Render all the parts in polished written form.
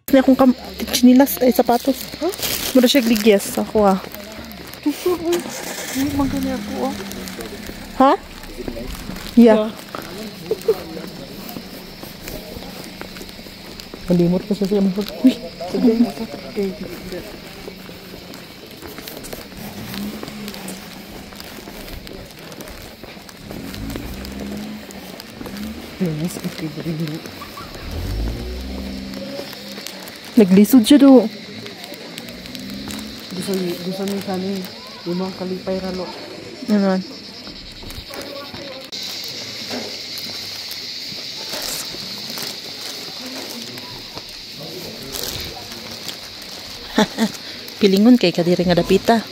Hindi akong chinilas ay sapatos. Huh? Mura siya gligyas ako ah. Tusod mo. Hindi magani ako ah. Ha? Yeah. Malimot pa siya siya. Uy! Sige mo sa kay. Yes, okay, very good. Naglisod siya do. Gusto ni kani limang kalipay ralo. Ano? Pilingon kay kadiri nga dapita.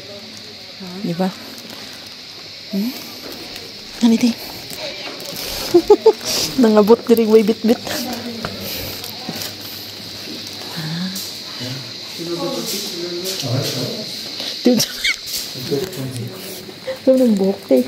Di ba? Ganito. Nangabot diri way bit-bit. Ito ng buhok eh.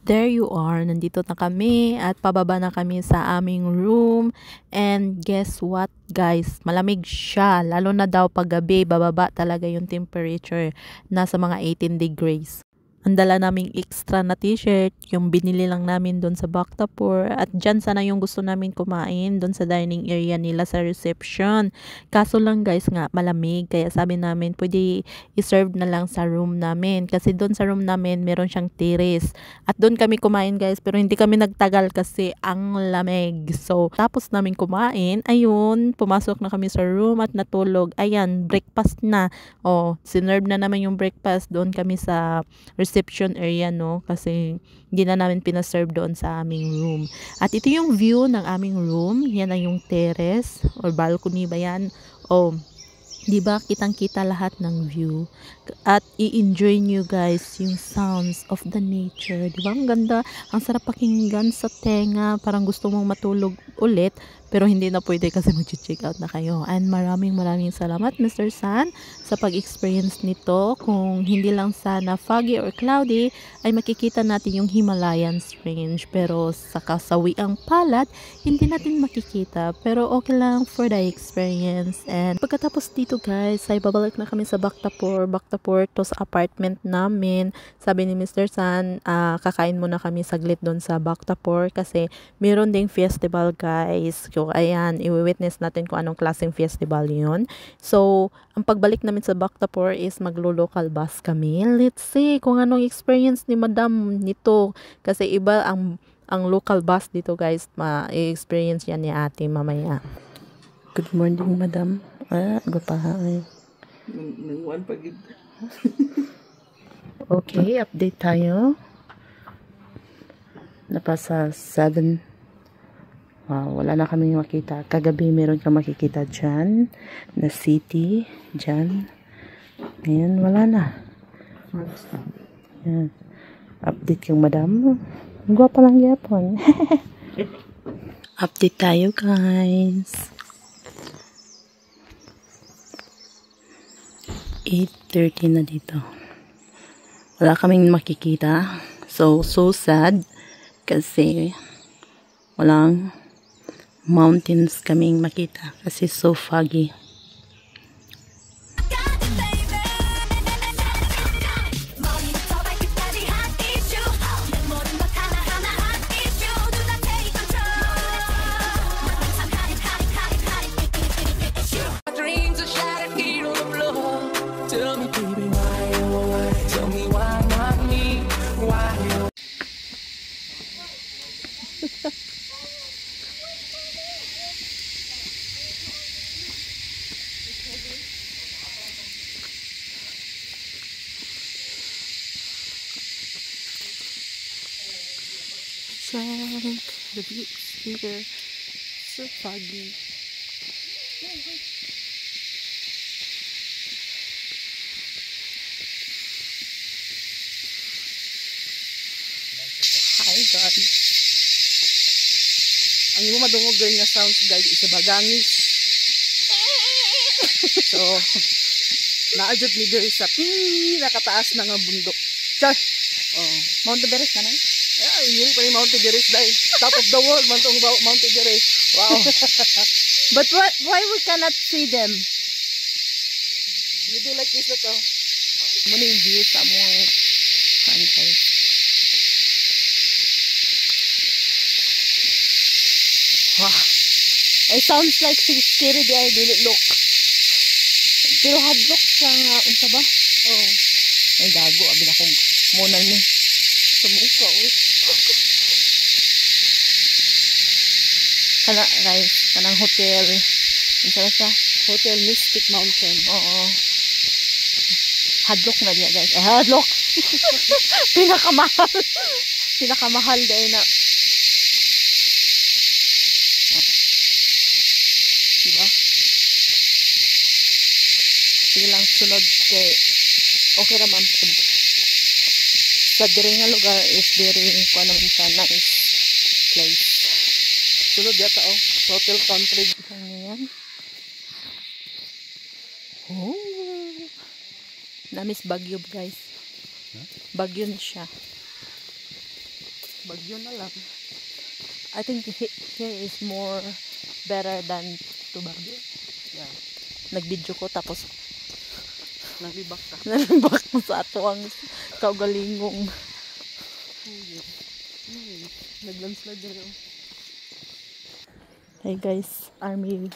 There you are, nandito na kami at pababa na kami sa aming room. And guess what guys, malamig siya, lalo na daw pag gabi, bababa talaga yung temperature, nasa mga 18 degrees. Ang dala naming extra na t-shirt, yung binili lang namin doon sa Bactapur. At dyan sana yung gusto namin kumain, doon sa dining area nila sa reception. Kaso lang guys nga, malamig. Kaya sabi namin, pwede i-serve na lang sa room namin. Kasi doon sa room namin, meron siyang terrace. At doon kami kumain guys, pero hindi kami nagtagal kasi ang lamig. So, tapos namin kumain, ayun, pumasok na kami sa room at natulog. Ayan, breakfast na. O, sinerve na naman yung breakfast. Doon kami sa reception area, no, kasi hindi na namin pinaserve doon sa aming room. At ito yung view ng aming room. Yan na yung terrace or balcony ba yan? Oh, di ba kitang-kita lahat ng view at i-enjoy nyo guys yung sounds of the nature. Di ba ang ganda, ang sarap pakinggan sa tenga, parang gusto mong matulog ulit pero hindi na pwede kasi mag-check out na kayo. And maraming salamat Mr. San sa pag-experience nito. Kung hindi lang sana foggy or cloudy ay makikita natin yung Himalayas range, pero sa kasawiang palad hindi natin makikita, pero okay lang for the experience. And pagkatapos dito guys ay babalik na kami sa Bactapur to sa apartment namin. Sabi ni Mr. San, kakain muna kami saglit doon sa Bactapur kasi meron ding festival guys. So ayan, i-witness natin kung anong klaseng festival yun. So ang pagbalik namin sa Bactapur is maglo-local bus kami. Let's see kung anong experience ni Madam nito kasi iba ang local bus dito guys. Ma-experience yan ni ate mamaya. Good morning Madam. Gapahay. Nangwan pagid. Okay, update tayo. Napasa 7. Wow, wala na kaming makita. Kagabi meron ka makikita dyan na city. Dyan. Ngayon, wala na. Yan. Update yung Madam. Gwapa lang yapon. Update tayo guys. 8:30 na dito. Wala kaming makikita. So sad. Kasi walang mountains kaming makita. Kasi so foggy. The view is here. So foggy. Hi guys. Ang imo madungog nga sounds guys isa bagangis. So naadjud ni diri sa nakataas na nga bundok. Char. Oh. Mount Everest na na? Yeah, hill pa ni Mount Everest dai. Top of the world man tong Mount Everest. Wow. But why we cannot see them? You do like this na to. Muna yung view sa mga country. Wow. It sounds like scary there, dili look. Pero hadlock siya nga, unsa ba? Oh. Ay gago, abi na kong muna ni. Sumuka oy. Kana guys, kanang hotel. Unsa na siya? Hotel Mystic Mountain. Oo. Hadlock na diya guys. Hadlock. Pinakamahal. Pinakamahal dahil na. Diba? Sige lang sunod kay okay naman po. Sa diri nga lugar is very kuha naman siya nice place. Sunod yata oh. Hotel Country. Ano yan? Oh. Namis Baguio guys. Baguio na siya. Bagyo na lang. I think here is more better than to Baguio. Yeah. Nag-video ko tapos Naglibak ka. nalibak ko sa ato ang kaugalingong. Naglandslide din oh. Hey guys, army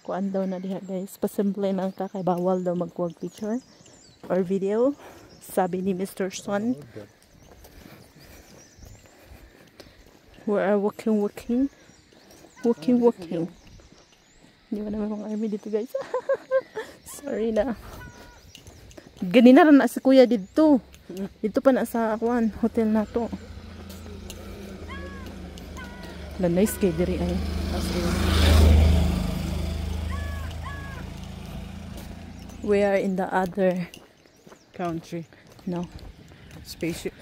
kuan daw na diha guys. Pasimple lang ka kay bawal daw magkuwag picture or video. Sabi ni Mr. Son. We are walking. Hindi ba naman mga army dito guys? Sorry na. Ganina rin na si kuya dito. Dito pa na sa kuan hotel na to. Nice kay diri ay. We are in the other Country. no Spaceship.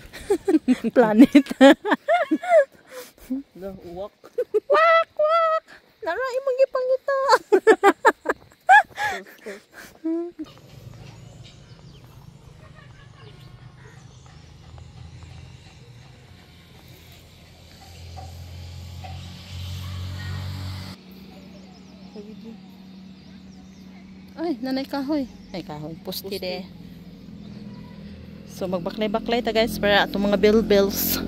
planet. The walk. Wak wak. Naray mong ipangita. Ay, nanay kahoy. Ay, kahoy. Pusti de. So, magbaklay-baklay ta guys para atong mga bills.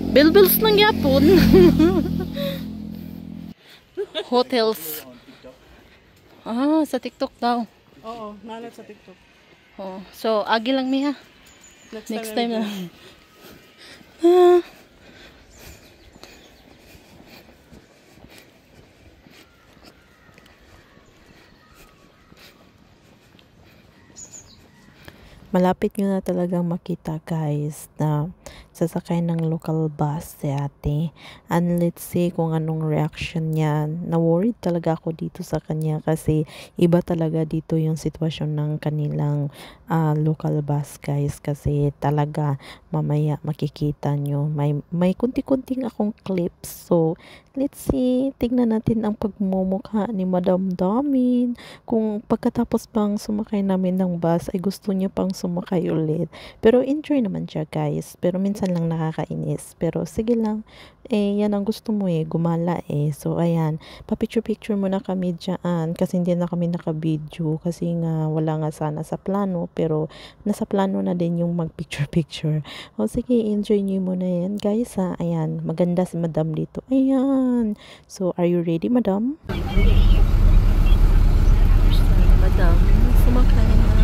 Bills lang yapon. Hotels. Ah, sa TikTok daw. Oo, nalat sa TikTok. Oh, so, agi lang mi ha. Next time na. Malapit nyo na talagang makita guys na sasakay ng local bus si ate. And let's see kung anong reaction niya. Na-worried talaga ako dito sa kanya kasi iba talaga dito yung sitwasyon ng kanilang local bus guys. Kasi talaga mamaya makikita nyo. May kunti-kunting akong clips. So let's see. Tignan natin ang pagmumukha ni Madam Damin. Kung pagkatapos bang sumakay namin ng bus ay gusto niya pang sumakay ulit. Pero enjoy naman siya guys. Pero minsan lang nakakainis. Pero sige lang. Eh, yan ang gusto mo eh. Gumala eh. So, ayan. Pa-picture-picture muna kami dyan. Kasi hindi na kami naka-video. Kasi nga, wala nga sana sa plano. Pero, nasa plano na din yung mag-picture-picture. O, sige. Enjoy nyo muna yan. Guys, ha. Ayan. Maganda si Madam dito. Ayan. So, are you ready, Madam? Madam, sumakay na.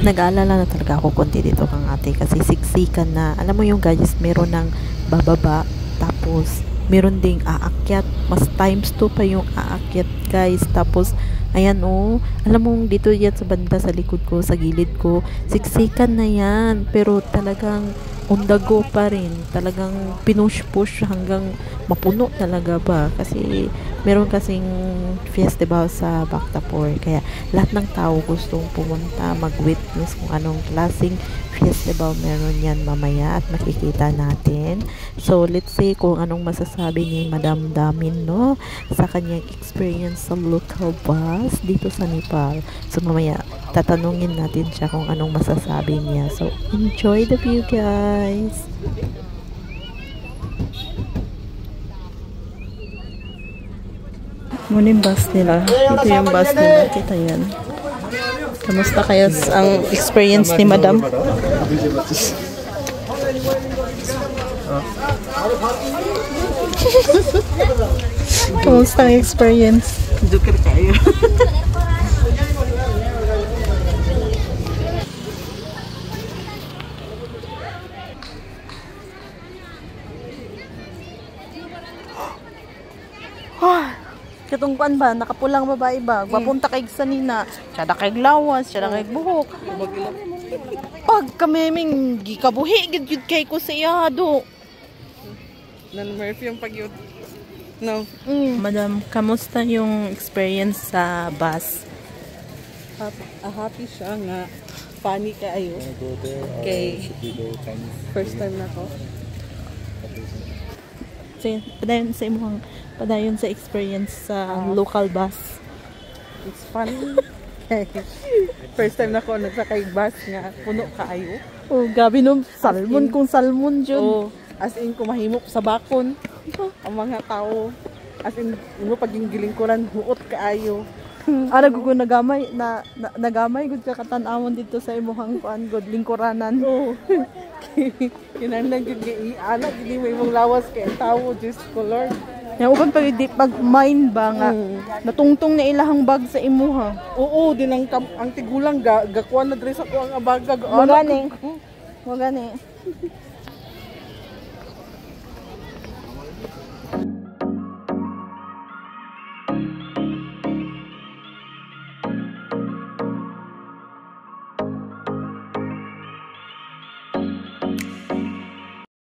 Nag-aalala na talaga ako konti dito kang ate kasi siksikan na. Alam mo yung guys, meron ng bababa tapos meron ding aakyat. Mas times 2 pa yung aakyat guys. Tapos ayan oh, alam mo dito yan sa banda sa likod ko, sa gilid ko, siksikan na yan. Pero talagang on the go pa rin. Talagang pinush-push hanggang mapuno talaga ba. Kasi meron kasing festival sa Bactapor. Kaya lahat ng tao gustong pumunta, mag-witness kung anong klaseng festival meron yan mamaya at makikita natin. So, let's say kung anong masasabi ni Madam Damin, no? Sa kanyang experience sa local bus dito sa Nepal. So, mamaya tatanungin natin siya kung anong masasabi niya. So, enjoy the view, guys! Muna yung bus nila. Ito yung bus nila. Kita yan. Kamusta kaya ang experience ni Madam? Kamusta ang experience? Joker kayo. Katungkuan ba? Nakapulang babae ba? Papunta kay sanina. Siya na kay lawas, siya na kay buhok. Pag kameming gikabuhi, gid kay ko sa iyado. Nan-Murphy yung pag-yun. No. Madam, kamusta yung experience sa bus? Happy siya nga. Funny kayo. Kay first time na ko. Padayon sa experience sa local bus. It's funny. First time na ko nagsakay bus nga puno kaayo. Oh, gabi no, salmon kung salmon dyan. Oh, as in kumahimok sa bakon ang mga tao. As in mo paging gilingkuran huot kaayo. Ara gud ko nagamay nagamay gud ka katan-awon dito sa imong kuan gud lingkuranan. Oh. Kinahanglan gud giana gid may imong lawas kay tawo just color. Yang uban pag mine ba nga natungtong na ilahang bag sa imuha. Oo, din ang tigulang gakuan na dress ako ang abaga. Mo gani.